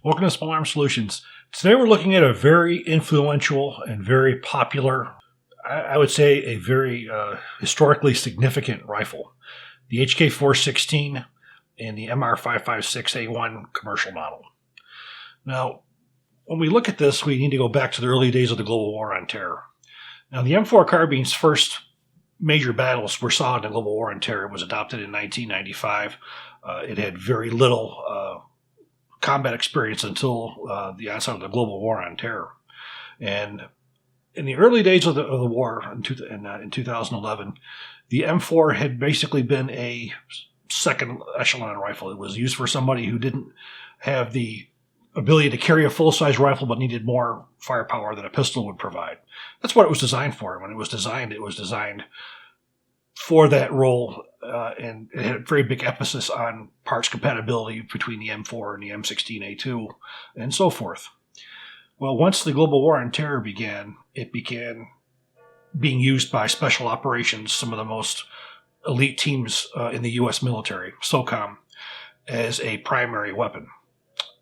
Welcome to Small Arms Solutions. Today we're looking at a very influential and very popular, I would say a very historically significant rifle, the HK416 and the MR556A1 commercial model. Now, when we look at this, we need to go back to the early days of the global war on terror. Now, the M4 carbine's first major battles were saw in the global war on terror. It was adopted in 1995. It had very little combat experience until the onset of the global war on terror. And in the early days of the war in 2011, the M4 had basically been a second echelon rifle. It was used for somebody who didn't have the ability to carry a full-size rifle but needed more firepower than a pistol would provide. That's what it was designed for. When it was designed for that role, and it had a very big emphasis on parts compatibility between the M4 and the M16A2 and so forth. Well, once the global war on terror began, it began being used by special operations, some of the most elite teams in the U.S. military, SOCOM, as a primary weapon.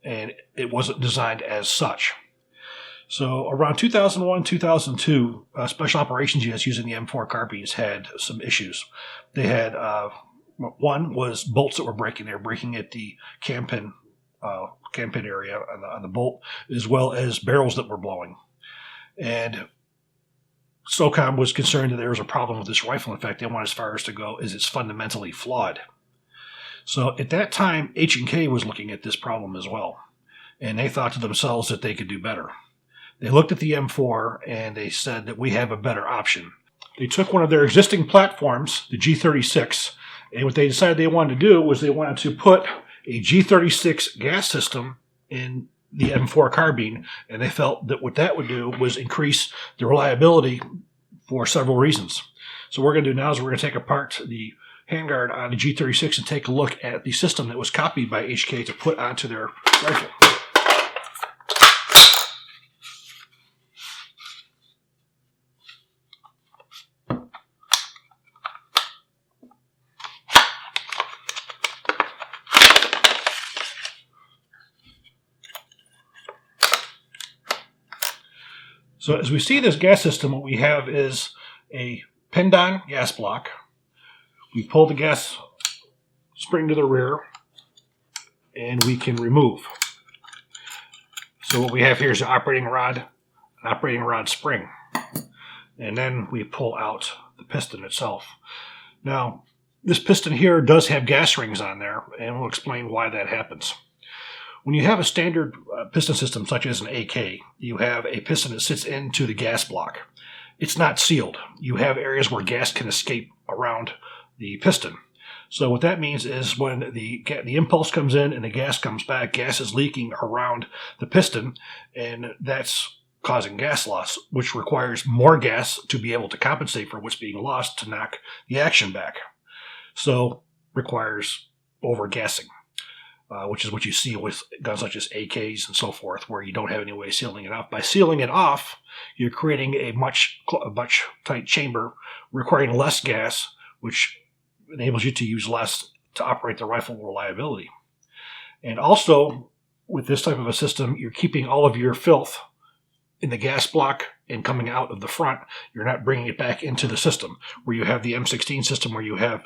And it wasn't designed as such. So around 2001, 2002, special operations units using the M4 carbines had some issues. They had, one was bolts that were breaking. They were breaking at the cam pin area on the bolt, as well as barrels that were blowing. And SOCOM was concerned that there was a problem with this rifle. In fact, they went as far as to go as it's fundamentally flawed. So at that time, H&K was looking at this problem as well. And they thought to themselves that they could do better. They looked at the M4 and they said that we have a better option. They took one of their existing platforms, the G36, and what they decided they wanted to do was they wanted to put a G36 gas system in the M4 carbine, and they felt that what that would do was increase the reliability for several reasons. So what we're going to do now is we're going to take apart the handguard on the G36 and take a look at the system that was copied by HK to put onto their rifle. So as we see this gas system, what we have is a pinned-on gas block. We pull the gas spring to the rear, and we can remove. So what we have here is an operating rod spring. And then we pull out the piston itself. Now, this piston here does have gas rings on there, and we'll explain why that happens. When you have a standard piston system, such as an AK, you have a piston that sits into the gas block. It's not sealed. You have areas where gas can escape around the piston. So what that means is when the impulse comes in and the gas comes back, gas is leaking around the piston, and that's causing gas loss, which requires more gas to be able to compensate for what's being lost to knock the action back. So requires over-gassing. Which is what you see with guns such as AKs and so forth, where you don't have any way of sealing it off. By sealing it off, you're creating a much tight chamber, requiring less gas, which enables you to use less to operate the rifle with reliability. And also, with this type of a system, you're keeping all of your filth in the gas block and coming out of the front. You're not bringing it back into the system, where you have the M16 system, where you have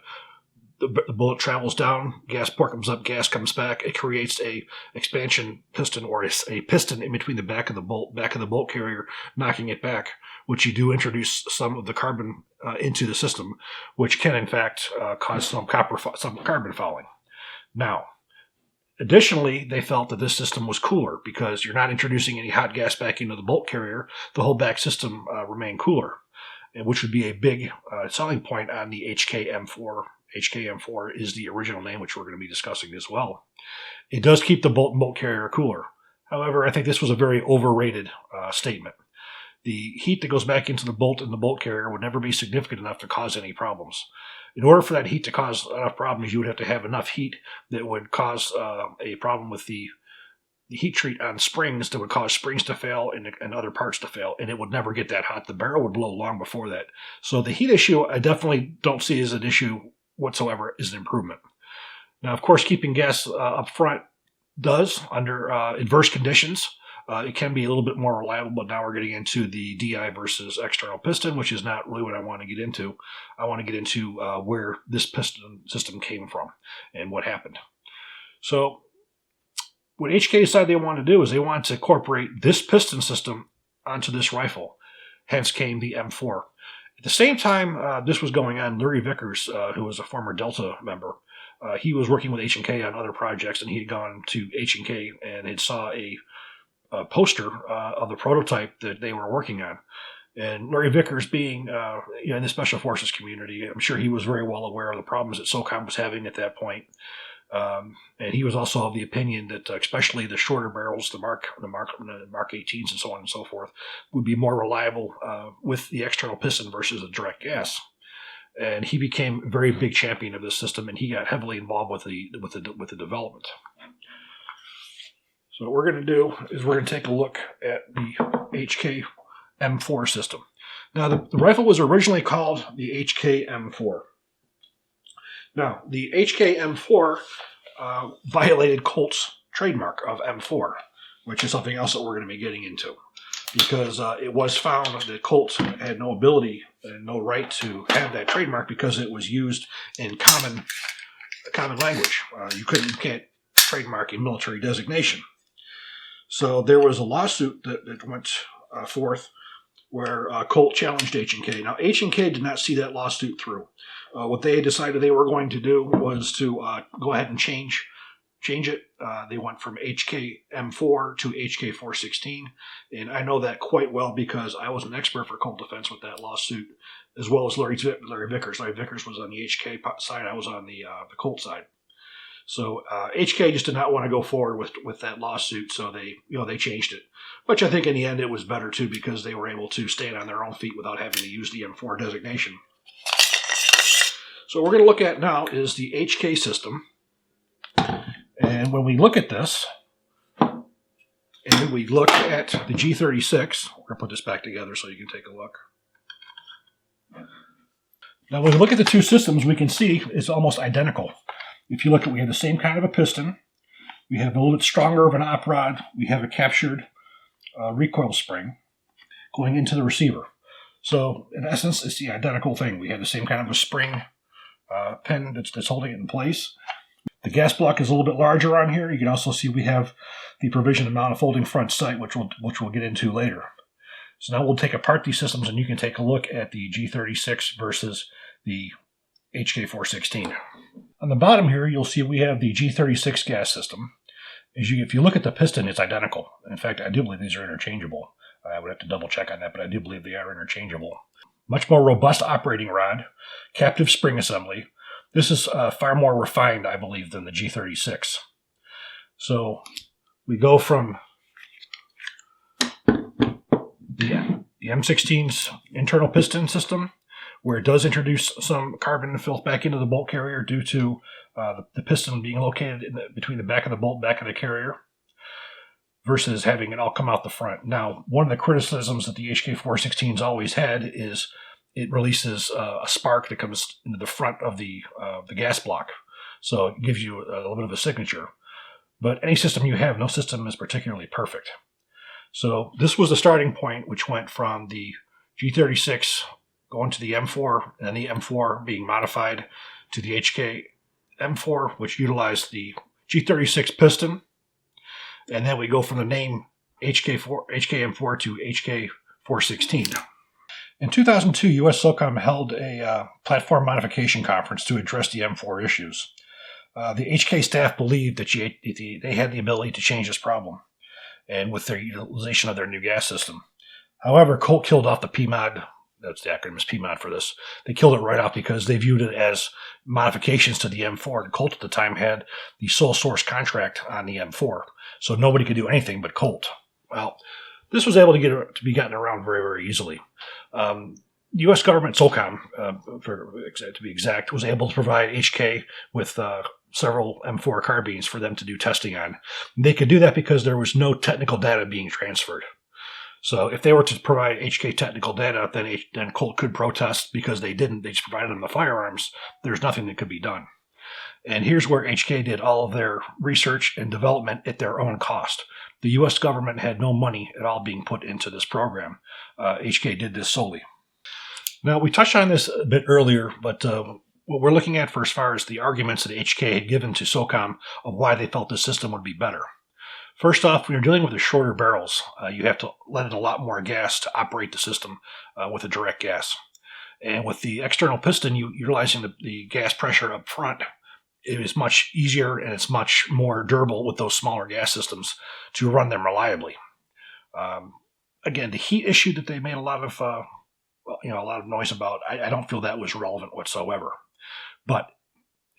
the bullet travels down, gas port comes up, gas comes back. It creates a expansion piston, or a piston in between the back of the bolt carrier, knocking it back, which you do introduce some of the carbon into the system, which can in fact cause some carbon fouling. Now, additionally, they felt that this system was cooler because you're not introducing any hot gas back into the bolt carrier. The whole back system remained cooler, which would be a big selling point on the HKM4. HKM4 is the original name, which we're going to be discussing as well. It does keep the bolt carrier cooler. However, I think this was a very overrated statement. The heat that goes back into the bolt and the bolt carrier would never be significant enough to cause any problems. In order for that heat to cause enough problems, you would have to have enough heat that would cause a problem with the heat treat on springs that would cause springs to fail and other parts to fail, and it would never get that hot. The barrel would blow long before that. So the heat issue, I definitely don't see as an issue whatsoever, is an improvement. Now, of course, keeping gas up front does under adverse conditions. It can be a little bit more reliable, but now we're getting into the DI versus external piston, which is not really what I want to get into. I want to get into where this piston system came from and what happened. So what HK decided they wanted to do is they wanted to incorporate this piston system onto this rifle. Hence came the M4. At the same time this was going on, Larry Vickers, who was a former Delta member, he was working with H&K on other projects, and he had gone to H&K and had saw a poster of the prototype that they were working on. And Larry Vickers, being in the Special Forces community, I'm sure he was very well aware of the problems that SOCOM was having at that point. And he was also of the opinion that especially the shorter barrels, the Mark 18s and so on and so forth, would be more reliable with the external piston versus the direct gas. And he became a very big champion of this system, and he got heavily involved with the development. So what we're going to do is we're going to take a look at the HKM4 system. Now, the rifle was originally called the HKM4. Now, the HKM4 violated Colt's trademark of M4, which is something else that we're going to be getting into, because it was found that Colt had no ability and no right to have that trademark because it was used in common language. You can't trademark a military designation. So there was a lawsuit that went forth where Colt challenged H&K. Now, H&K did not see that lawsuit through. What they decided they were going to do was to go ahead and change it. They went from HKM4 to HK416, and I know that quite well because I was an expert for Colt defense with that lawsuit, as well as Larry Vickers. Larry Vickers was on the HK side. I was on the Colt side. So HK just did not want to go forward with that lawsuit, so they changed it. Which I think in the end it was better too, because they were able to stand on their own feet without having to use the M4 designation. So what we're going to look at now is the HK system. And when we look at this, and we look at the G36, we're going to put this back together so you can take a look. Now when we look at the two systems, we can see it's almost identical. If you look at, we have the same kind of a piston. We have a little bit stronger of an op rod. We have a captured recoil spring going into the receiver. So in essence, it's the identical thing. We have the same kind of a spring pin that's holding it in place. The gas block is a little bit larger on here. You can also see we have the provision of mounted front sight, which we'll get into later. So now we'll take apart these systems, and you can take a look at the G36 versus the HK416. On the bottom here, you'll see we have the G36 gas system. If you look at the piston, it's identical. In fact, I do believe these are interchangeable. I would have to double check on that, but I do believe they are interchangeable. Much more robust operating rod, captive spring assembly. This is far more refined, I believe, than the G36. So we go from the M16's internal piston system, where it does introduce some carbon and filth back into the bolt carrier due to the piston being located between the back of the bolt, back of the carrier, versus having it all come out the front. Now, one of the criticisms that the HK416's always had is it releases a spark that comes into the front of the gas block. So it gives you a little bit of a signature. But any system you have, no system is particularly perfect. So this was the starting point, which went from the G36 going to the M4, and then the M4 being modified to the HKM4, which utilized the G36 piston. And then we go from the name HKM4 to HK416. In 2002, U.S. SOCOM held a platform modification conference to address the M4 issues. The HK staff believed that they had the ability to change this problem, and with their utilization of their new gas system. However, Colt killed off the PMOD. That's the acronym is PMOD for this. They killed it right off because they viewed it as modifications to the M4. And Colt at the time had the sole source contract on the M4, so nobody could do anything but Colt. Well, this was able to be gotten around very, very easily. U.S. government, SOCOM, to be exact, was able to provide HK with several M4 carbines for them to do testing on. They could do that because there was no technical data being transferred. So if they were to provide HK technical data, then Colt could protest because they didn't. They just provided them the firearms. There's nothing that could be done. And here's where HK did all of their research and development at their own cost. The U.S. government had no money at all being put into this program. HK did this solely. Now, we touched on this a bit earlier, but what we're looking at for as far as the arguments that HK had given to SOCOM of why they felt the system would be better. First off, when you're dealing with the shorter barrels, you have to let in a lot more gas to operate the system with a direct gas. And with the external piston, utilizing the gas pressure up front, it is much easier and it's much more durable with those smaller gas systems to run them reliably. Again, the heat issue that they made a lot of noise about, I don't feel that was relevant whatsoever. But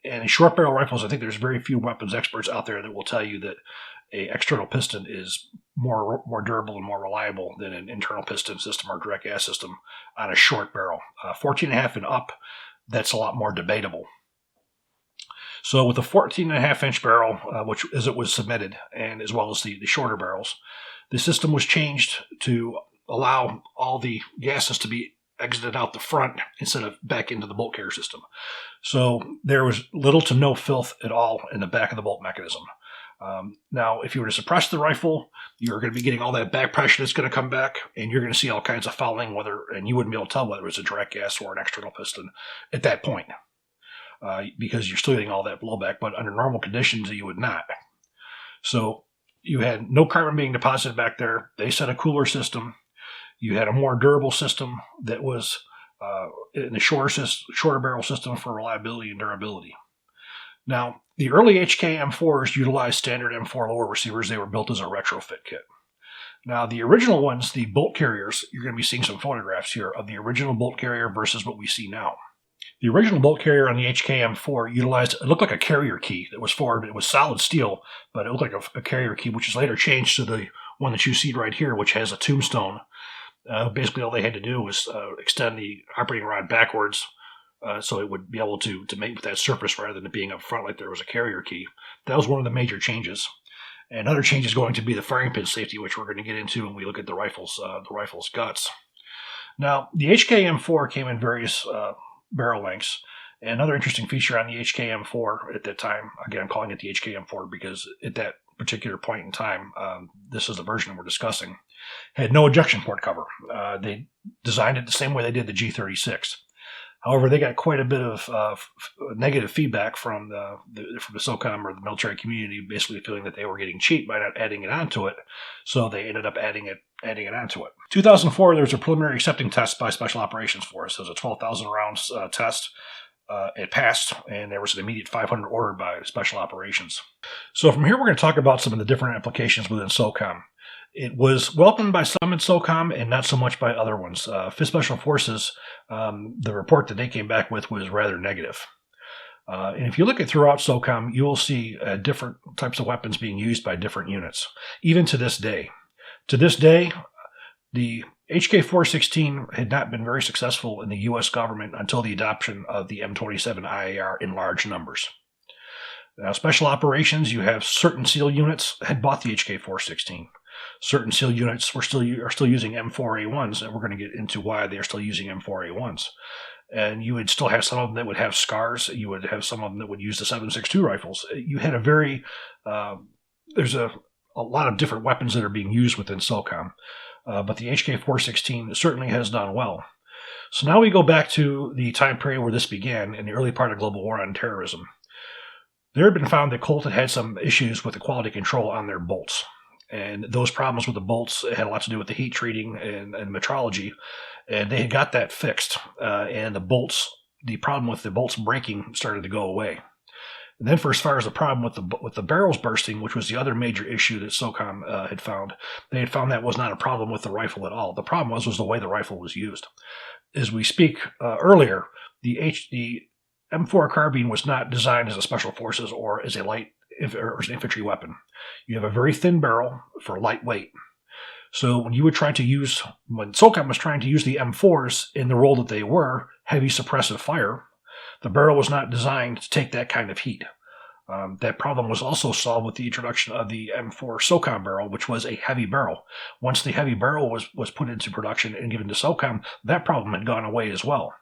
in short barrel rifles, I think there's very few weapons experts out there that will tell you that a external piston is more durable and more reliable than an internal piston system or direct gas system on a short barrel. 14.5 and up, that's a lot more debatable. So with a 14.5 inch barrel, which as it was submitted, and as well as the shorter barrels, the system was changed to allow all the gases to be exited out the front instead of back into the bolt carrier system. So there was little to no filth at all in the back of the bolt mechanism. Now, if you were to suppress the rifle, you're going to be getting all that back pressure that's going to come back, and you're going to see all kinds of fouling, and you wouldn't be able to tell whether it was a direct gas or an external piston at that point, because you're still getting all that blowback, but under normal conditions, you would not. So you had no carbon being deposited back there. They set a cooler system. You had a more durable system that was in the shorter barrel system for reliability and durability. Now, the early HKM4s utilized standard M4 lower receivers. They were built as a retrofit kit. Now, the original ones, the bolt carriers, you're going to be seeing some photographs here of the original bolt carrier versus what we see now. The original bolt carrier on the HKM4 it looked like a carrier key that was forward. It was solid steel, but it looked like a carrier key, which is later changed to the one that you see right here, which has a tombstone. Basically, all they had to do was extend the operating rod backwards so it would be able to mate with that surface rather than it being up front like there was a carrier key. That was one of the major changes. And other change is going to be the firing pin safety, which we're going to get into when we look at the rifle's guts. Now, the HKM4 came in various barrel lengths. And another interesting feature on the HKM4 at that time, again, I'm calling it the HKM4 because at that particular point in time, this is the version we're discussing, had no ejection port cover. They designed it the same way they did the G36. However, they got quite a bit of negative feedback from the SOCOM or the military community, basically feeling that they were getting cheap by not adding it onto it. So they ended up adding it onto it. 2004, there was a preliminary accepting test by Special Operations Force. It was a 12,000 rounds test. It passed, and there was an immediate 500 ordered by Special Operations. So from here, we're going to talk about some of the different applications within SOCOM. It was welcomed by some in SOCOM and not so much by other ones. Fifth Special Forces, the report that they came back with was rather negative. And if you look at throughout SOCOM, you will see different types of weapons being used by different units, even to this day. To this day, the HK416 had not been very successful in the U.S. government until the adoption of the M27 IAR in large numbers. Now, Special Operations, you have certain SEAL units had bought the HK416. Certain SEAL units are still using M4A1s, and we're going to get into why they're still using M4A1s. And you would still have some of them that would have SCARs. You would have some of them that would use the 7.62 rifles. You had there's a lot of different weapons that are being used within SOCOM. But the HK416 certainly has done well. So now we go back to the time period where this began in the early part of global war on terrorism. There had been found that Colt had some issues with the quality control on their bolts. And those problems with the bolts had a lot to do with the heat treating and metrology. And they had got that fixed. And the problem with the bolts breaking started to go away. And then for as far as the problem with the barrels bursting, which was the other major issue that SOCOM had found, they had found that was not a problem with the rifle at all. The problem was the way the rifle was used. As we speak earlier, the M4 carbine was not designed as a special forces or as an infantry weapon. You have a very thin barrel for lightweight. So when SOCOM was trying to use the M4s in the role that they were, heavy suppressive fire, the barrel was not designed to take that kind of heat. That problem was also solved with the introduction of the M4 SOCOM barrel, which was a heavy barrel. Once the heavy barrel was put into production and given to SOCOM, that problem had gone away as well.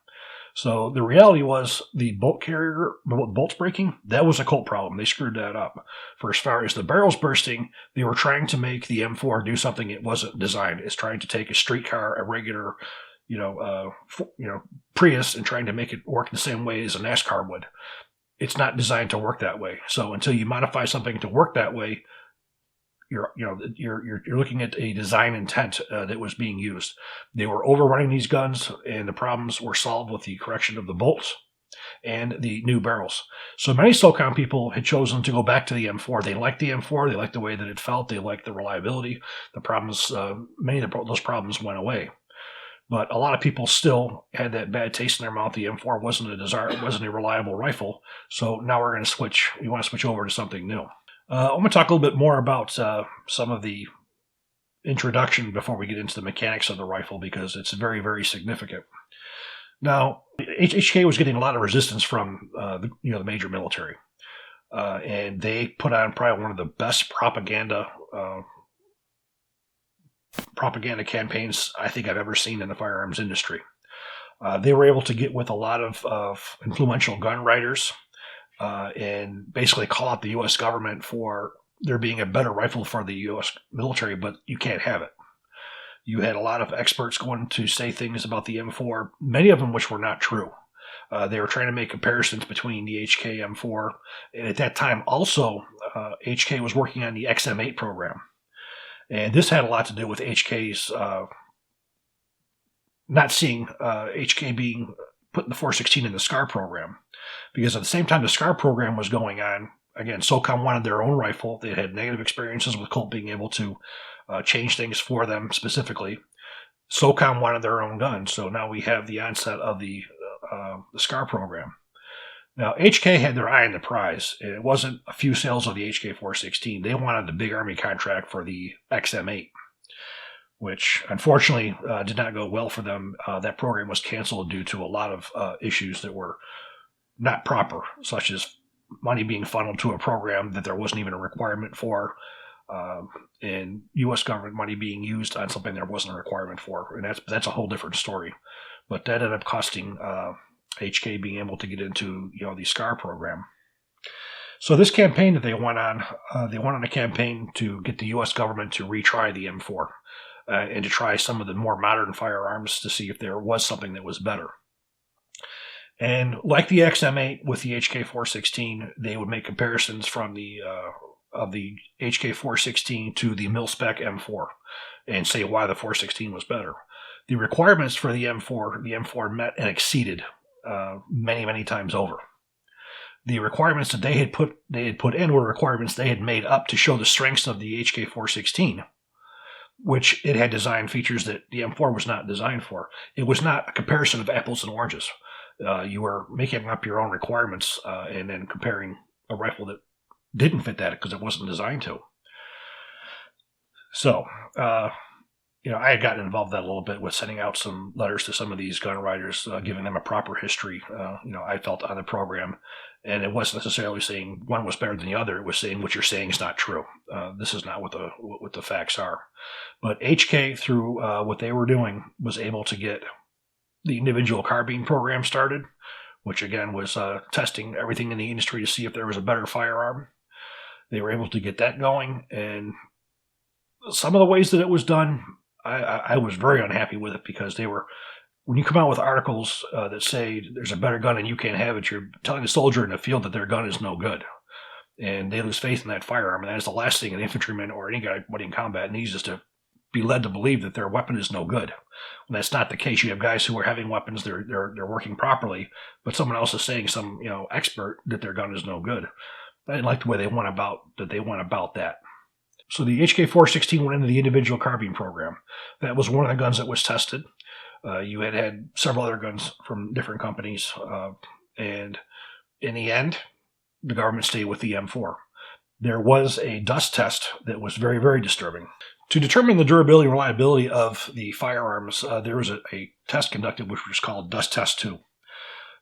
So the reality was the bolt carrier, the bolts breaking, that was a Colt problem. They screwed that up. For as far as the barrels bursting, they were trying to make the M4 do something it wasn't designed. It's trying to take a street car, a regular, Prius, and trying to make it work the same way as a NASCAR would. It's not designed to work that way. So until you modify something to work that way, you're looking at a design intent that was being used. They were overrunning these guns, and the problems were solved with the correction of the bolts and the new barrels. So many SOCOM people had chosen to go back to the M4. They liked the M4. They liked the way that it felt. They liked the reliability. The problems, many of those problems went away. But a lot of people still had that bad taste in their mouth. The M4 wasn't a reliable rifle. So now we're going to switch. We want to switch over to something new. I'm going to talk a little bit more about some of the introduction before we get into the mechanics of the rifle, because it's very, very significant. Now, HK was getting a lot of resistance from the major military, and they put on probably one of the best propaganda campaigns I think I've ever seen in the firearms industry. They were able to get with a lot of influential gun writers and basically call out the U.S. government for there being a better rifle for the U.S. military, but you can't have it. You had a lot of experts going to say things about the M4, many of them which were not true. They were trying to make comparisons between the HKM4, and at that time also HK was working on the XM8 program. And this had a lot to do with HK's not seeing HK being put in the 416 in the SCAR program. Because at the same time the SCAR program was going on, again, SOCOM wanted their own rifle. They had negative experiences with Colt being able to change things for them specifically. SOCOM wanted their own gun, so now we have the onset of the SCAR program. Now, HK had their eye on the prize, and it wasn't a few sales of the HK416. They wanted the big Army contract for the XM8, which unfortunately did not go well for them. That program was canceled due to a lot of issues that were not proper, such as money being funneled to a program that there wasn't even a requirement for, and U.S. government money being used on something there wasn't a requirement for, and that's a whole different story. But that ended up costing HK being able to get into the SCAR program. So this campaign that they went on a campaign to get the U.S. government to retry the M4 and to try some of the more modern firearms to see if there was something that was better. And like the XM8 with the HK416, they would make comparisons from the HK416 to the mil-spec M4 and say why the 416 was better. The requirements for the M4 met and exceeded many, many times over. The requirements that they had put in were requirements they had made up to show the strengths of the HK416, which it had design features that the M4 was not designed for. It was not a comparison of apples and oranges. You were making up your own requirements and then comparing a rifle that didn't fit that because it wasn't designed to. So, I had gotten involved in that a little bit with sending out some letters to some of these gun writers, giving them a proper history, I felt on the program. And it wasn't necessarily saying one was better than the other. It was saying what you're saying is not true. This is not what the facts are. But HK, through what they were doing, was able to get the individual carbine program started, which again was testing everything in the industry to see if there was a better firearm. They were able to get that going, and some of the ways that it was done, I was very unhappy with it, because when you come out with articles that say there's a better gun and you can't have it, you're telling the soldier in the field that their gun is no good. And they lose faith in that firearm, and that is the last thing an infantryman or anybody in combat needs, is to be led to believe that their weapon is no good. When that's not the case. You have guys who are having weapons, they're working properly, but someone else is saying, some expert, that their gun is no good. I didn't like the way they went about that. So the HK416 went into the individual carbine program. That was one of the guns that was tested. You had several other guns from different companies, and in the end, the government stayed with the M4. There was a dust test that was very, very disturbing. To determine the durability and reliability of the firearms, there was a test conducted which was called Dust Test 2.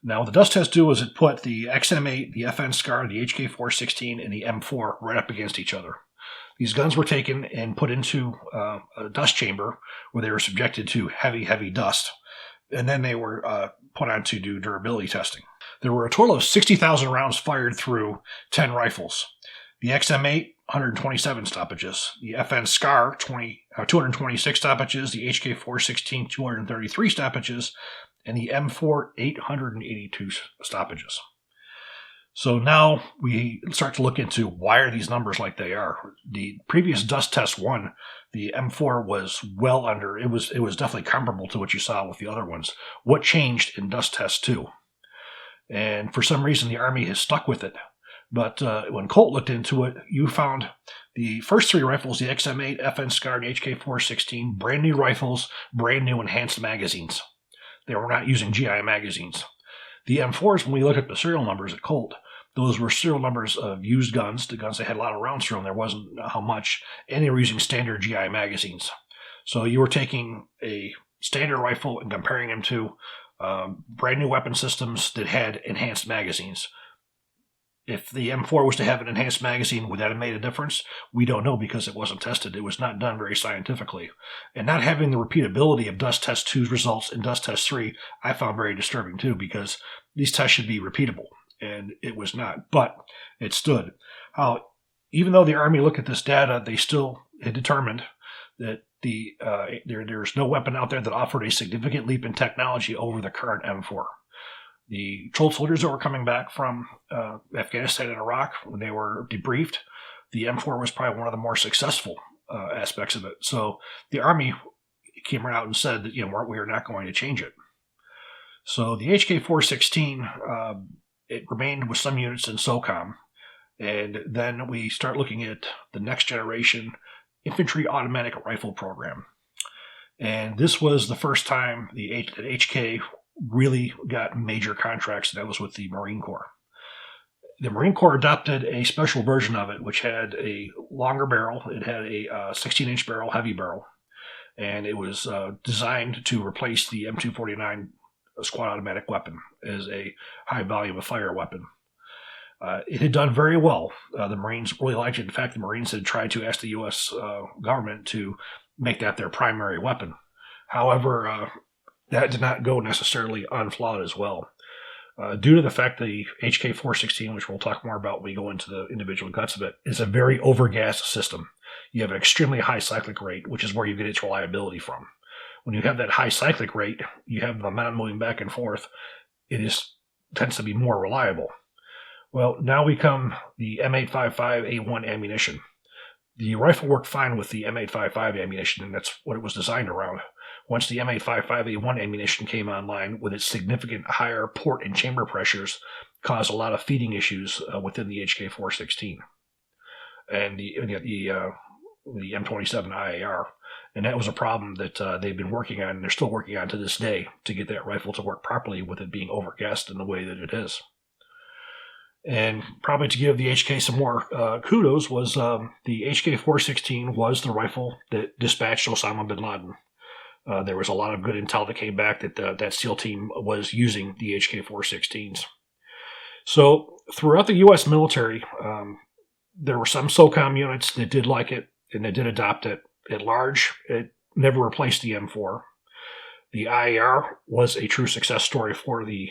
Now, the Dust Test 2 was it put the XM8, the FN SCAR, the HK416, and the M4 right up against each other. These guns were taken and put into a dust chamber where they were subjected to heavy, heavy dust. and then they were put on to do durability testing. There were a total of 60,000 rounds fired through 10 rifles. The XM8, 127 stoppages. The FN SCAR, 226 stoppages. The HK416, 233 stoppages. And the M4, 882 stoppages. So now we start to look into why are these numbers like they are. The previous dust test one, the M4 was well under. It was definitely comparable to what you saw with the other ones. What changed in dust test 2? And for some reason, the Army has stuck with it. But when Colt looked into it, you found the first 3 rifles, the XM8, FN SCAR, and HK416, brand new rifles, brand new enhanced magazines. They were not using GI magazines. The M4s, when we look at the serial numbers at Colt, those were serial numbers of used guns, the guns that had a lot of rounds through them. There wasn't how much, and they were using standard GI magazines. So you were taking a standard rifle and comparing them to brand new weapon systems that had enhanced magazines. If the M4 was to have an enhanced magazine, would that have made a difference? We don't know because it wasn't tested. It was not done very scientifically. And not having the repeatability of Dust Test 2's results and Dust Test 3, I found very disturbing too, because these tests should be repeatable, and it was not. But it stood. Even though the Army looked at this data, they still had determined that there's no weapon out there that offered a significant leap in technology over the current M4. The troll soldiers that were coming back from Afghanistan and Iraq, when they were debriefed, the M4 was probably one of the more successful aspects of it. So the Army came out and said that, we are not going to change it. So the HK416, it remained with some units in SOCOM. And then we start looking at the next generation infantry automatic rifle program. And this was the first time the HK really got major contracts, and that was with the Marine Corps. The Marine Corps adopted a special version of it, which had a longer barrel. It had a 16-inch barrel, heavy barrel, and it was designed to replace the M249 squad automatic weapon as a high volume of fire weapon. It had done very well. The Marines really liked it. In fact, the Marines had tried to ask the U.S. government to make that their primary weapon. However, that did not go necessarily unflawed as well. Due to the fact that the HK416, which we'll talk more about when we go into the individual guts of it, is a very overgassed system. You have an extremely high cyclic rate, which is where you get its reliability from. When you have that high cyclic rate, you have the momentum moving back and forth. It tends to be more reliable. Well, now we come the M855A1 ammunition. The rifle worked fine with the M855 ammunition, and that's what it was designed around. Once the M855A1 ammunition came online, with its significant higher port and chamber pressures, caused a lot of feeding issues within the HK416 and the M27 IAR. And that was a problem that they've been working on, and they're still working on to this day, to get that rifle to work properly with it being overgassed in the way that it is. And probably to give the HK some more kudos was the HK416 was the rifle that dispatched Osama bin Laden. There was a lot of good intel that came back that that SEAL team was using the HK416s. So throughout the U.S. military, there were some SOCOM units that did like it and that did adopt it. At large, it never replaced the M4. The IAR was a true success story for the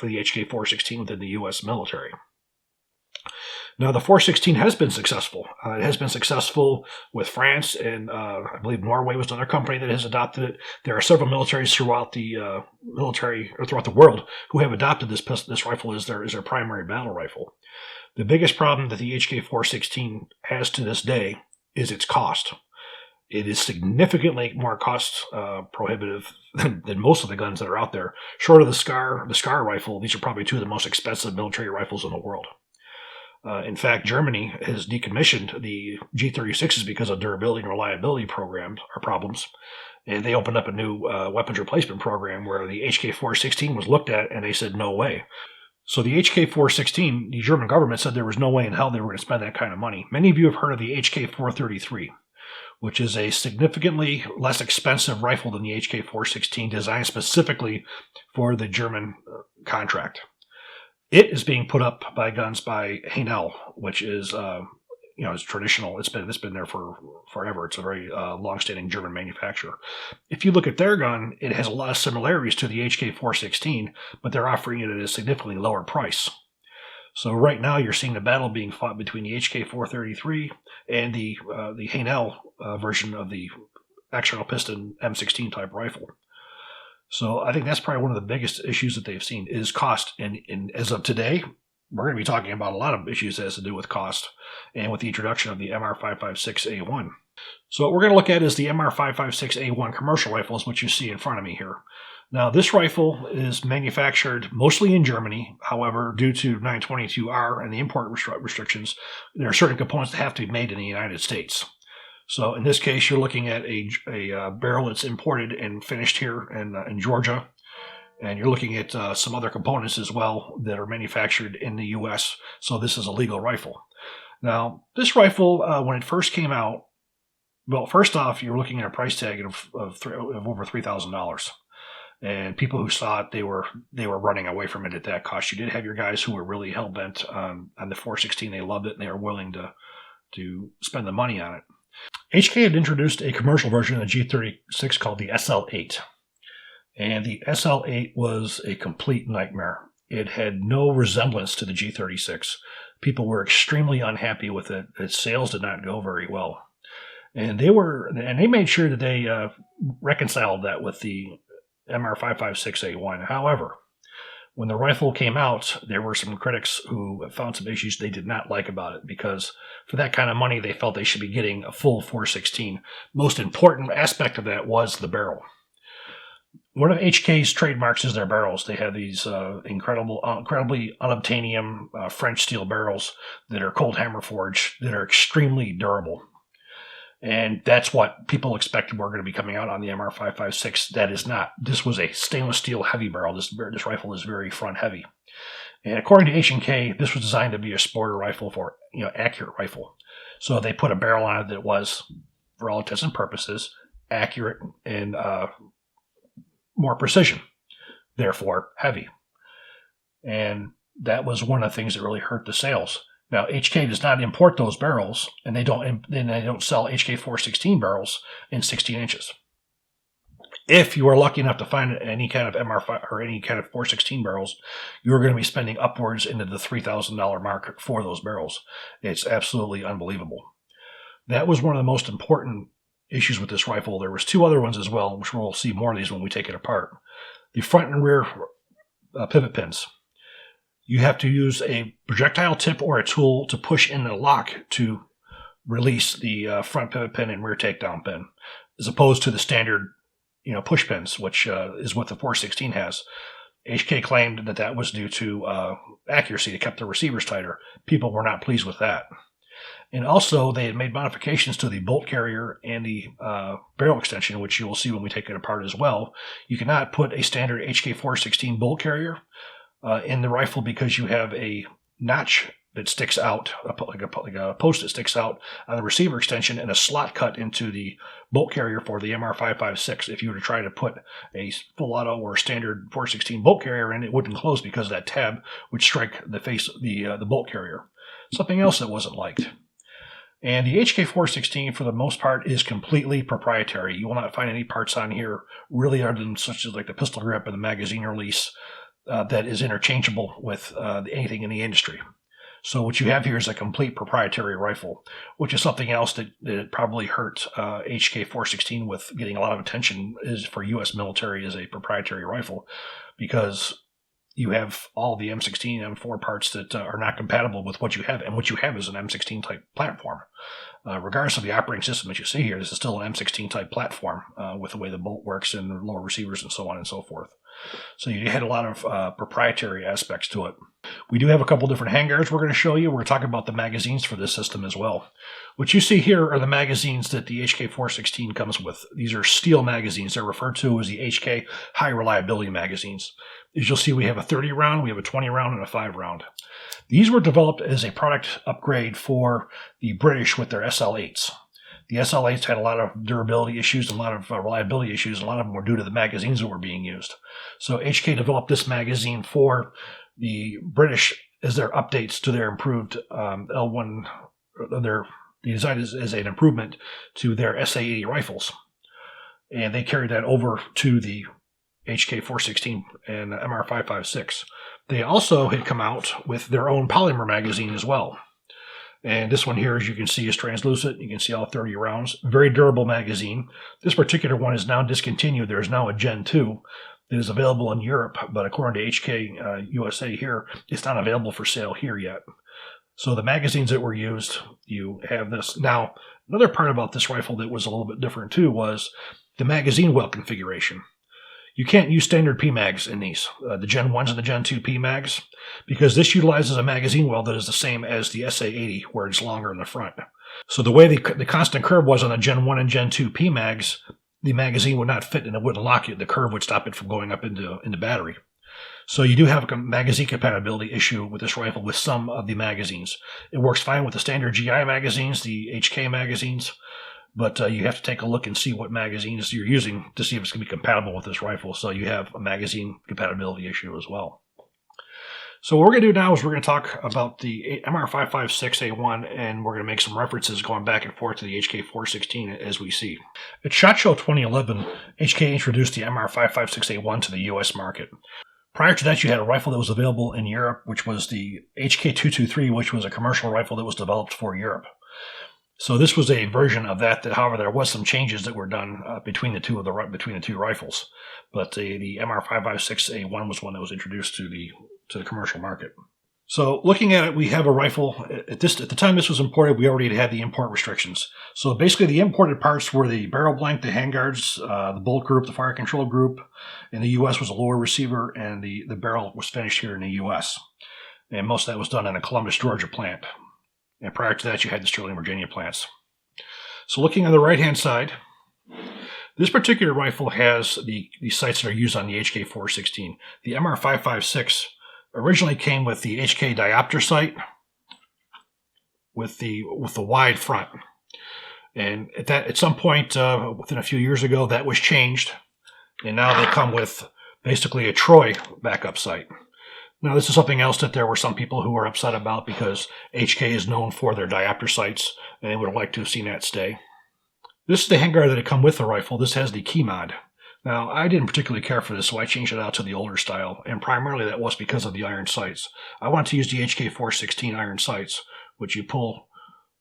HK416 within the U.S. military. Now, the 416 has been successful. It has been successful with France, and I believe Norway was another company that has adopted it. There are several militaries throughout the throughout the world who have adopted this rifle as their primary battle rifle. The biggest problem that the HK416 has to this day is its cost. It is significantly more cost prohibitive than most of the guns that are out there. Short of the SCAR rifle, these are probably two of the most expensive military rifles in the world. In fact, Germany has decommissioned the G36s because of durability and reliability problems, and they opened up a new weapons replacement program where the HK416 was looked at, and they said no way. So the HK416, the German government said there was no way in hell they were going to spend that kind of money. Many of you have heard of the HK433, which is a significantly less expensive rifle than the HK416, designed specifically for the German contract. It is being put up by guns by Haenel, which is it's traditional. It's been there for forever. It's a very long-standing German manufacturer. If you look at their gun, it has a lot of similarities to the HK416, but they're offering it at a significantly lower price. So right now you're seeing the battle being fought between the HK433 and the Haenel version of the external piston M16 type rifle. So I think that's probably one of the biggest issues that they've seen is cost. And as of today, we're going to be talking about a lot of issues that has to do with cost and with the introduction of the MR556A1. So what we're going to look at is the MR556A1 commercial rifle, is what you see in front of me here. Now, this rifle is manufactured mostly in Germany. However, due to 922R and the import restrictions, there are certain components that have to be made in the United States. So in this case, you're looking at a barrel that's imported and finished here in Georgia. And you're looking at some other components as well that are manufactured in the U.S. So this is a legal rifle. Now, this rifle, when it first came out, well, first off, you're looking at a price tag of over $3,000. And people who saw it, they were running away from it at that cost. You did have your guys who were really hell-bent on the 416. They loved it, and they were willing to spend the money on it. HK had introduced a commercial version of the G36 called the SL8. And the SL8 was a complete nightmare. It had no resemblance to the G36. People were extremely unhappy with it. Its sales did not go very well. And they made sure that they reconciled that with the MR556A1. However, when the rifle came out, there were some critics who found some issues they did not like about it, because for that kind of money, they felt they should be getting a full 416. Most important aspect of that was the barrel. One of HK's trademarks is their barrels. They have these incredibly unobtainium French steel barrels that are cold hammer forged, that are extremely durable. And that's what people expected were going to be coming out on the MR556. That is not. This was a stainless steel heavy barrel. This rifle is very front heavy. And according to H&K, this was designed to be a sporter rifle for, accurate rifle. So they put a barrel on it that was, for all intents and purposes, accurate and more precision, therefore heavy. And that was one of the things that really hurt the sales. Now, HK does not import those barrels, and they don't sell HK416 barrels in 16 inches. If you are lucky enough to find any kind of MR5 or any kind of 416 barrels, you're going to be spending upwards into the $3,000 mark for those barrels. It's absolutely unbelievable. That was one of the most important issues with this rifle. There was two other ones as well, which we'll see more of these when we take it apart. The front and rear pivot pins. You have to use a projectile tip or a tool to push in the lock to release the front pivot pin and rear takedown pin, as opposed to the standard, push pins, which is what the 416 has. HK claimed that was due to accuracy. It kept the receivers tighter. People were not pleased with that. And also, they had made modifications to the bolt carrier and the barrel extension, which you will see when we take it apart as well. You cannot put a standard HK416 bolt carrier in the rifle because you have a notch that sticks out, like a post that sticks out on the receiver extension, and a slot cut into the bolt carrier for the MR556. If you were to try to put a full auto or standard 416 bolt carrier in, it wouldn't close because that tab would strike the face of the bolt carrier. Something else that wasn't liked. And the HK416, for the most part, is completely proprietary. You will not find any parts on here really other than such as like the pistol grip and the magazine release that is interchangeable with anything in the industry. So what you have here is a complete proprietary rifle, which is something else that probably hurt HK416 with getting a lot of attention is for U.S. military as a proprietary rifle, because you have all the M16, M4 parts that are not compatible with what you have, and what you have is an M16 type platform. Regardless of the operating system that you see here, this is still an M16 type platform with the way the bolt works and lower receivers and so on and so forth. So you had a lot of proprietary aspects to it. We do have a couple different handguards we're going to show you. We're going to talk about the magazines for this system as well. What you see here are the magazines that the HK416 comes with. These are steel magazines. They're referred to as the HK high reliability magazines. As you'll see, we have a 30 round, we have a 20 round, and a 5 round. These were developed as a product upgrade for the British with their SL8s. The SL8s had a lot of durability issues, a lot of reliability issues. A lot of them were due to the magazines that were being used. So HK developed this magazine for the British as their updates to their improved L1 they designed it as an improvement to their SA-80 rifles. And they carried that over to the HK416 and MR556. They also had come out with their own polymer magazine as well. And this one here, as you can see, is translucent. You can see all 30 rounds. Very durable magazine. This particular one is now discontinued. There is now a Gen 2 that is available in Europe, but according to HK USA here, it's not available for sale here yet. So the magazines that were used, you have this. Now, another part about this rifle that was a little bit different too was the magazine well configuration. You can't use standard PMags in these, the Gen 1s and the Gen 2 PMags, because this utilizes a magazine well that is the same as the SA-80, where it's longer in the front. So the way the constant curve was on the Gen 1 and Gen 2 PMags, the magazine would not fit and it wouldn't lock it. The curve would stop it from going up into battery. So you do have a magazine compatibility issue with this rifle with some of the magazines. It works fine with the standard GI magazines, the HK magazines, but you have to take a look and see what magazines you're using to see if it's going to be compatible with this rifle. So you have a magazine compatibility issue as well. So what we're going to do now is we're going to talk about the MR556A1, and we're going to make some references going back and forth to the HK416 as we see. At SHOT Show 2011, HK introduced the MR556A1 to the U.S. market. Prior to that, you had a rifle that was available in Europe, which was the HK223, which was a commercial rifle that was developed for Europe. So this was a version of that. However, there was some changes that were done between the two rifles. But the MR556A1 was one that was introduced to the commercial market. So looking at it, we have a rifle. At the time this was imported, we already had the import restrictions. So basically, the imported parts were the barrel blank, the handguards, the bolt group, the fire control group. In the U.S. was a lower receiver, and the barrel was finished here in the U.S. And most of that was done in a Columbus, Georgia plant. And prior to that, you had the Sterling, Virginia plants. So looking on the right-hand side, this particular rifle has the sights that are used on the HK416. The MR556 originally came with the HK diopter sight with the wide front. And at some point within a few years ago, that was changed. And now they come with basically a Troy backup sight. Now, this is something else that there were some people who were upset about because HK is known for their diopter sights, and they would have liked to have seen that stay. This is the handguard that had come with the rifle. This has the key mod. Now, I didn't particularly care for this, so I changed it out to the older style, and primarily that was because of the iron sights. I wanted to use the HK416 iron sights, which you pull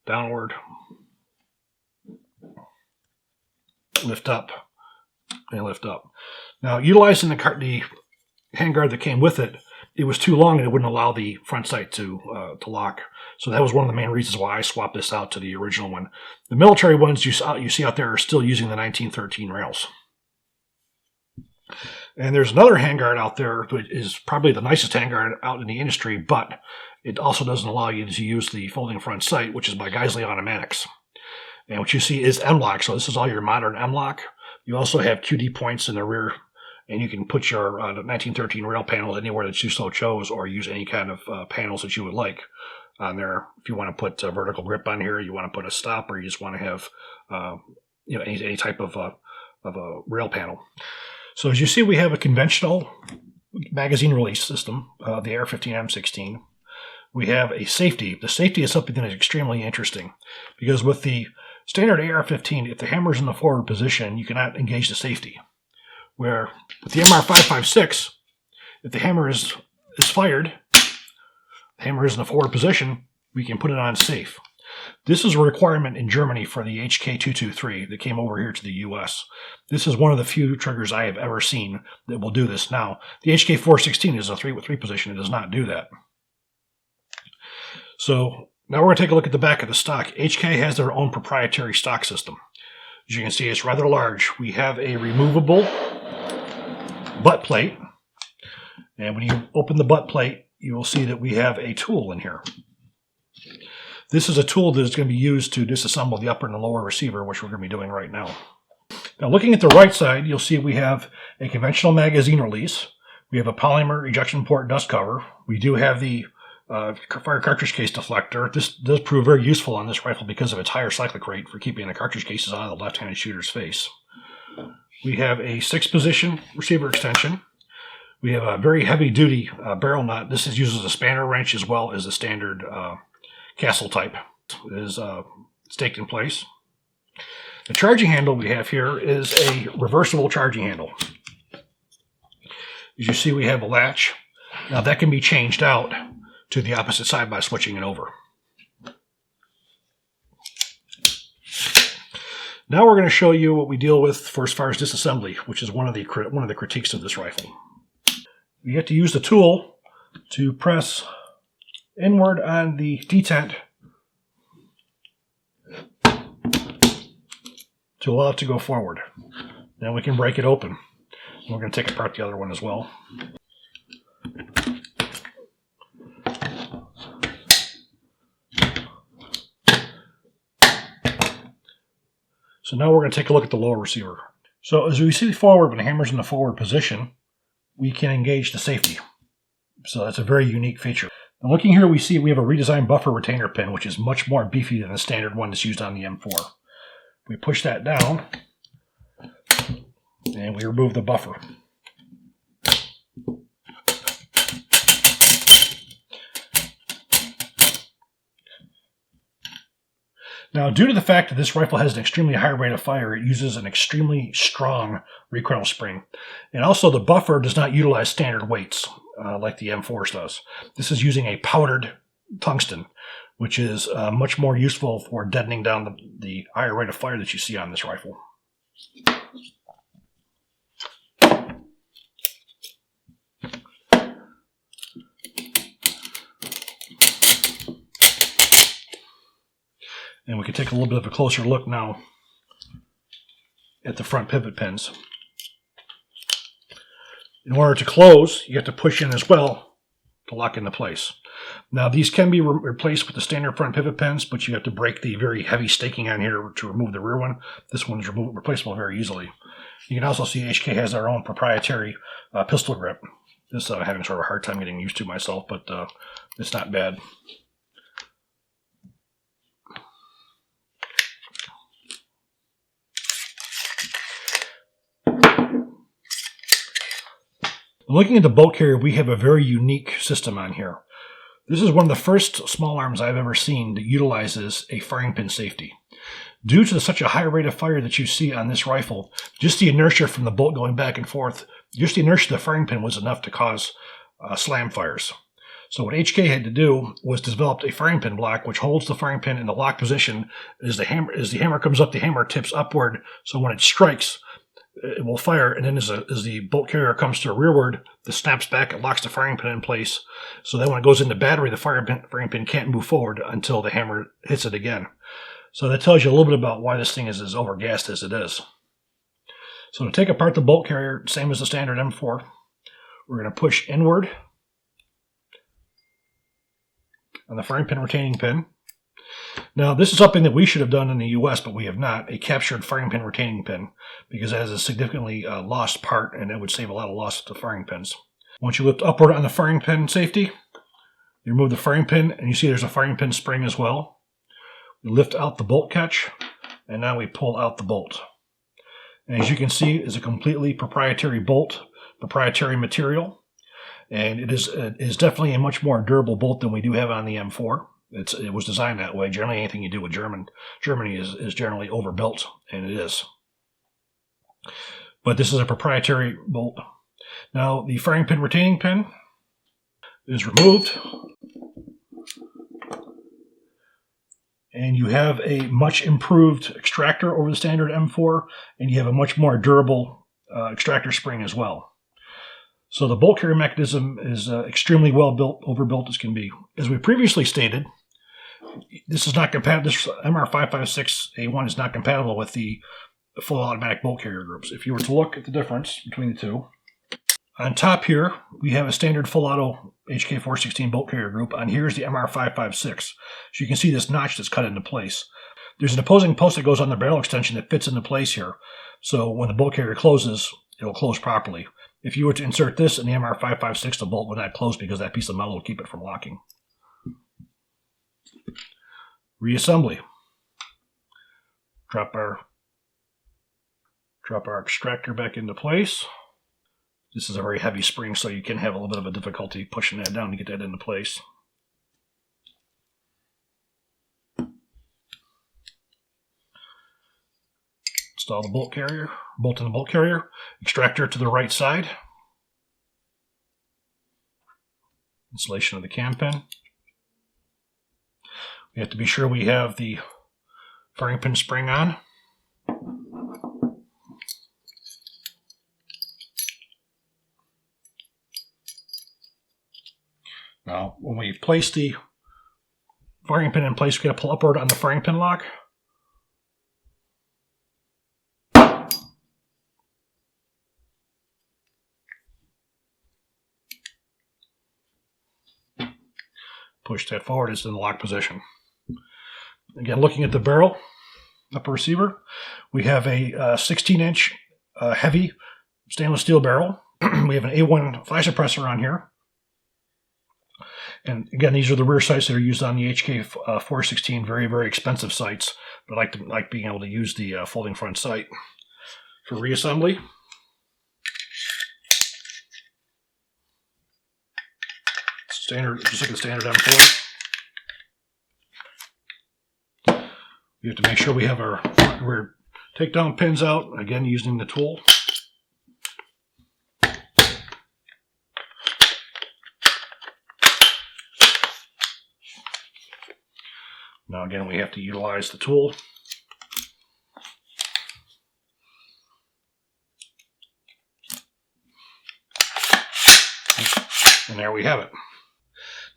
downward, lift up, and lift up. Now, utilizing the handguard that came with it, it was too long and it wouldn't allow the front sight to lock. So that was one of the main reasons why I swapped this out to the original one. The military ones you see out there are still using the 1913 rails. And there's another handguard out there that is probably the nicest handguard out in the industry, but it also doesn't allow you to use the folding front sight, which is by Geisley Automatics. And what you see is M-lock. So this is all your modern M-lock. You also have QD points in the rear, and you can put your 1913 rail panels anywhere that you so chose, or use any kind of panels that you would like on there. If you want to put a vertical grip on here, you want to put a stop, or you just want to have any type of a rail panel. So as you see, we have a conventional magazine release system, the AR-15M16. We have a safety. The safety is something that is extremely interesting, because with the standard AR-15, if the hammer is in the forward position, you cannot engage the safety. Where with the MR556, if the hammer is fired, the hammer is in the forward position, we can put it on safe. This is a requirement in Germany for the HK223 that came over here to the US. This is one of the few triggers I have ever seen that will do this. Now, the HK416 is a 3-with-3 position. It does not do that. So now we're going to take a look at the back of the stock. HK has their own proprietary stock system. As you can see, it's rather large. We have a removable butt plate. And when you open the butt plate, you will see that we have a tool in here. This is a tool that is going to be used to disassemble the upper and the lower receiver, which we're going to be doing right now. Now, looking at the right side, you'll see we have a conventional magazine release. We have a polymer ejection port dust cover. We do have the fire cartridge case deflector. This does prove very useful on this rifle because of its higher cyclic rate for keeping the cartridge cases out of the left-handed shooter's face. We have a 6-position receiver extension. We have a very heavy-duty barrel nut. This uses a spanner wrench as well as a standard castle type. is staked in place. The charging handle we have here is a reversible charging handle. As you see, we have a latch. Now that can be changed out to the opposite side by switching it over. Now we're going to show you what we deal with for as far as disassembly, which is one of the critiques of this rifle. You have to use the tool to press inward on the detent to allow it to go forward. Then we can break it open. We're going to take apart the other one as well. So now we're going to take a look at the lower receiver. So as we see forward, when the hammer's in the forward position, we can engage the safety. So that's a very unique feature. Now looking here, we see we have a redesigned buffer retainer pin, which is much more beefy than the standard one that's used on the M4. We push that down, and we remove the buffer. Now, due to the fact that this rifle has an extremely high rate of fire, it uses an extremely strong recoil spring. And also, the buffer does not utilize standard weights like the M4 does. This is using a powdered tungsten, which is much more useful for deadening down the higher rate of fire that you see on this rifle. And we can take a little bit of a closer look now at the front pivot pins. In order to close, you have to push in as well to lock into place. Now, these can be replaced with the standard front pivot pins, but you have to break the very heavy staking on here to remove the rear one. This one is replaceable very easily. You can also see HK has their own proprietary pistol grip. This I'm having sort of a hard time getting used to myself, but it's not bad. Looking at the bolt carrier, we have a very unique system on here. This is one of the first small arms I've ever seen that utilizes a firing pin safety. Due to such a high rate of fire that you see on this rifle, just the inertia from the bolt going back and forth, just the inertia of the firing pin was enough to cause slam fires. So what HK had to do was develop a firing pin block which holds the firing pin in the lock position. As the hammer comes up, the hammer tips upward, so when it strikes, it will fire, and then as the bolt carrier comes to rearward, it snaps back and locks the firing pin in place. So then when it goes into battery, the firing pin can't move forward until the hammer hits it again. So that tells you a little bit about why this thing is as overgassed as it is. So to take apart the bolt carrier, same as the standard M4, we're going to push inward on the firing pin retaining pin. Now, this is something that we should have done in the US, but we have not, a captured firing pin retaining pin, because it has a significantly lost part, and it would save a lot of loss to firing pins. Once you lift upward on the firing pin safety, you remove the firing pin, and you see there's a firing pin spring as well. We lift out the bolt catch, and now we pull out the bolt. And as you can see, it's a completely proprietary bolt, proprietary material, and it is definitely a much more durable bolt than we do have on the M4. It was designed that way. Generally, anything you do with Germany is generally overbuilt, and it is. But this is a proprietary bolt. Now, the firing pin retaining pin is removed, and you have a much improved extractor over the standard M4, and you have a much more durable extractor spring as well. So the bolt carrier mechanism is extremely well built, overbuilt as can be. As we previously stated, this is not compatible. This MR556A1 is not compatible with the full automatic bolt carrier groups. If you were to look at the difference between the two, on top here we have a standard full auto HK416 bolt carrier group. On here is the MR556. So you can see this notch that's cut into place. There's an opposing post that goes on the barrel extension that fits into place here. So when the bolt carrier closes, it'll close properly. If you were to insert this in the MR556, the bolt would not close because that piece of metal will keep it from locking. Reassembly. Drop our extractor back into place. This is a very heavy spring, so you can have a little bit of a difficulty pushing that down to get that into place. Install the bolt in the bolt carrier, extractor to the right side, installation of the cam pin. We have to be sure we have the firing pin spring on. Now, when we place the firing pin in place, we got to pull upward on the firing pin lock. Push that forward, it's in the lock position. Again, looking at the barrel, upper receiver, we have a 16-inch heavy stainless steel barrel. We have an A1 fire suppressor on here. And again, these are the rear sights that are used on the HK416, very, very expensive sights. But I like being able to use the folding front sight. For reassembly, standard, just like a standard M4. We have to make sure we have our front and rear takedown pins out, again using the tool. Now again, we have to utilize the tool. And there we have it.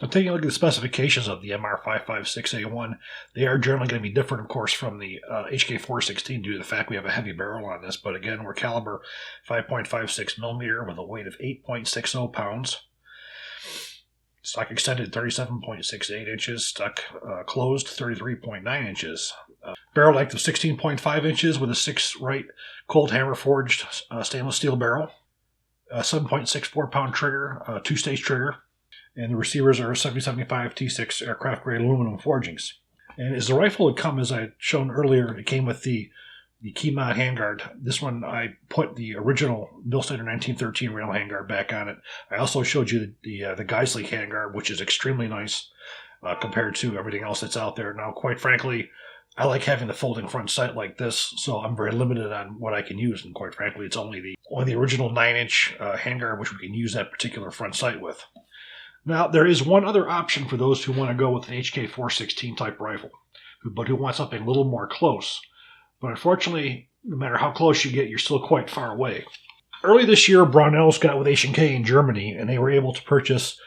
Now taking a look at the specifications of the MR556A1, they are generally going to be different, of course, from the HK416 due to the fact we have a heavy barrel on this. But again, we're caliber 5.56 millimeter with a weight of 8.60 pounds. Stock extended 37.68 inches, stock closed 33.9 inches. Barrel length of 16.5 inches with a 6-right cold hammer forged stainless steel barrel. 7.64 pound trigger, 2-stage trigger. And the receivers are 7075 T6 aircraft grade aluminum forgings. And as the rifle had come, as I had shown earlier, it came with the key mount handguard. This one, I put the original Bill Standard 1913 rail handguard back on it. I also showed you the Geisley handguard, which is extremely nice compared to everything else that's out there. Now, quite frankly, I like having the folding front sight like this, so I'm very limited on what I can use. And quite frankly, it's only the original 9-inch handguard which we can use that particular front sight with. Now, there is one other option for those who want to go with an HK416 type rifle, but who want something a little more close. But unfortunately, no matter how close you get, you're still quite far away. Early this year, Brownells got with H&K in Germany, and they were able to purchase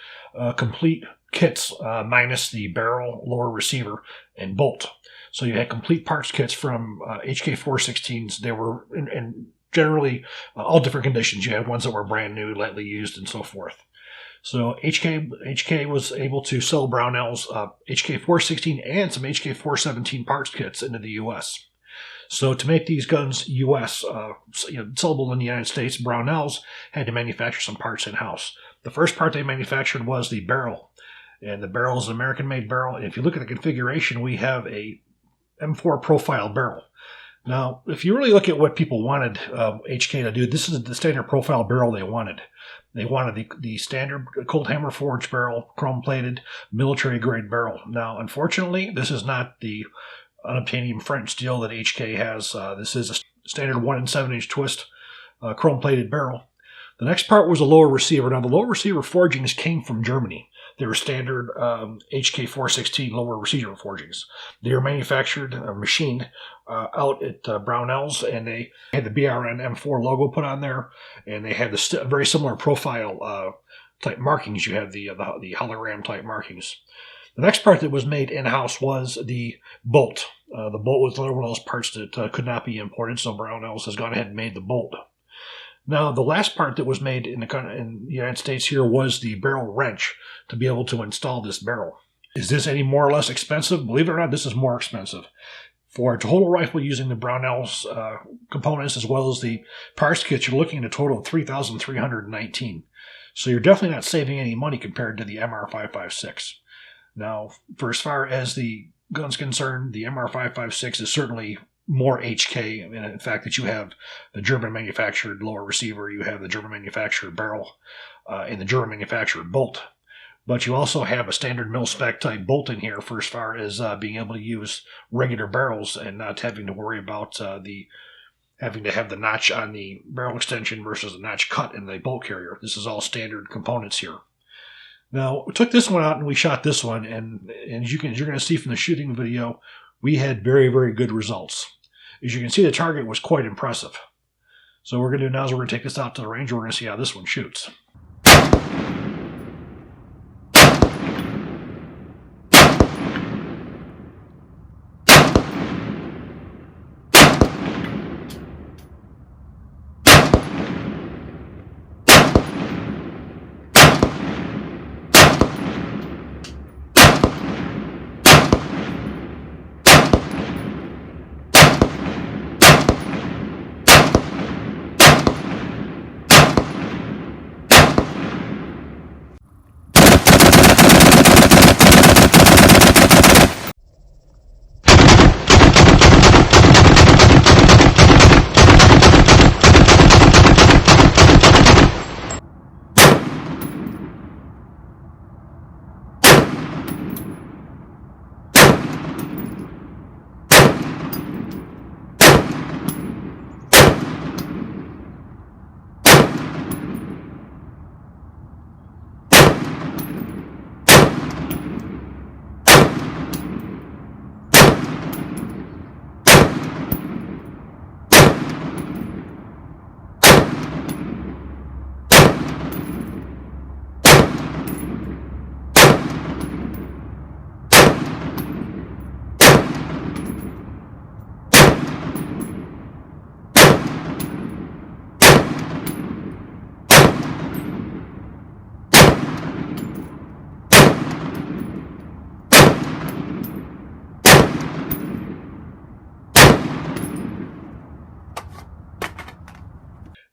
complete kits minus the barrel, lower receiver, and bolt. So you had complete parts kits from HK416s. They were in generally all different conditions. You had ones that were brand new, lightly used, and so forth. So HK was able to sell Brownells HK416 and some HK417 parts kits into the U.S. So to make these guns U.S. Sellable in the United States, Brownells had to manufacture some parts in-house. The first part they manufactured was the barrel, and the barrel is an American-made barrel. And if you look at the configuration, we have a M4 profile barrel. Now, if you really look at what people wanted HK to do, this is the standard profile barrel they wanted. They wanted the standard cold hammer forged barrel, chrome-plated, military-grade barrel. Now, unfortunately, this is not the unobtainium French steel that HK has. This is a standard 1 7-inch twist chrome-plated barrel. The next part was a lower receiver. Now, the lower receiver forgings came from Germany. They were standard HK416 lower receiver forgings. They were manufactured, machined out at Brownells, and they had the BRN-4 logo put on there, and they had the very similar profile type markings. You had the hologram type markings. The next part that was made in-house was the bolt. The bolt was another one of those parts that could not be imported, so Brownells has gone ahead and made the bolt. Now, the last part that was made in the United States here was the barrel wrench to be able to install this barrel. Is this any more or less expensive? Believe it or not, this is more expensive. For a total rifle using the Brownells components as well as the parts kit, you're looking at a total of $3,319. So you're definitely not saving any money compared to the MR556. Now, for as far as the gun's concerned, the MR556 is certainly more HK, in the fact that you have the German manufactured lower receiver, you have the German manufactured barrel, and the German manufactured bolt. But you also have a standard mil-spec type bolt in here for as far as being able to use regular barrels and not having to worry about the having to have the notch on the barrel extension versus the notch cut in the bolt carrier. This is all standard components here. Now, we took this one out and we shot this one, and as you're going to see from the shooting video, we had very, very good results. As you can see, the target was quite impressive. So what we're going to do now is we're going to take this out to the range, and we're going to see how this one shoots.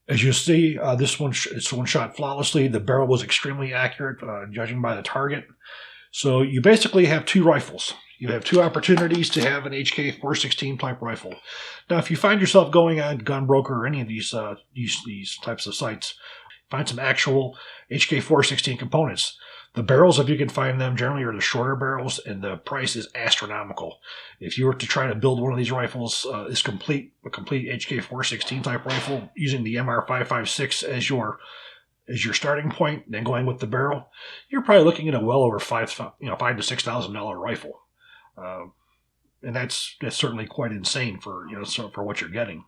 As you see, this one shot flawlessly. The barrel was extremely accurate, judging by the target. So you basically have two rifles. You have two opportunities to have an HK416 type rifle. Now, if you find yourself going on Gunbroker or any of these types of sites, find some actual HK416 components. The barrels, if you can find them, generally are the shorter barrels, and the price is astronomical. If you were to try to build one of these rifles, a complete HK416 type rifle, using the MR556 as your starting point, then going with the barrel, you're probably looking at a well over $5,000 to $6,000 rifle, and that's certainly quite insane for for what you're getting.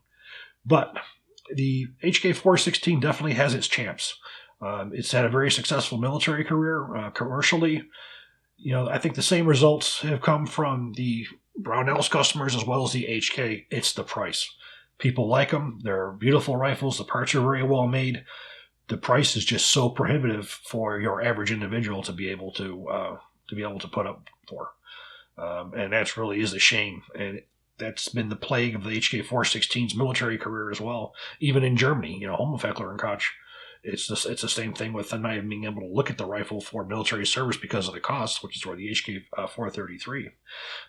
But the HK416 definitely has its champs. It's had a very successful military career commercially. I think the same results have come from the Brownells customers as well as the HK. It's the price. People like them. They're beautiful rifles. The parts are very well made. The price is just so prohibitive for your average individual to be able to put up for, and that really is a shame. And that's been the plague of the HK416's military career as well. Even in Germany, Hohenfechler and Koch. It's the same thing with them not even being able to look at the rifle for military service because of the cost, which is where the HK433.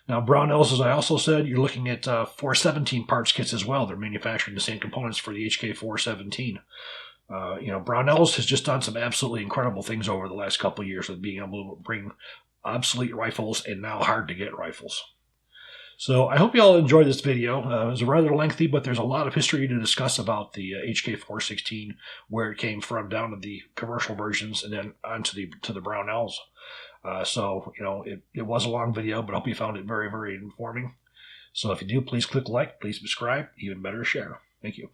Now, Brownells, as I also said, you're looking at 417 parts kits as well. They're manufacturing the same components for the HK417. Brownells has just done some absolutely incredible things over the last couple of years with being able to bring obsolete rifles and now hard-to-get rifles. So I hope you all enjoyed this video. It was rather lengthy, but there's a lot of history to discuss about the HK416, where it came from, down to the commercial versions, and then on to the Brownells. It was a long video, but I hope you found it very, very informing. So if you do, please click like, please subscribe, even better, share. Thank you.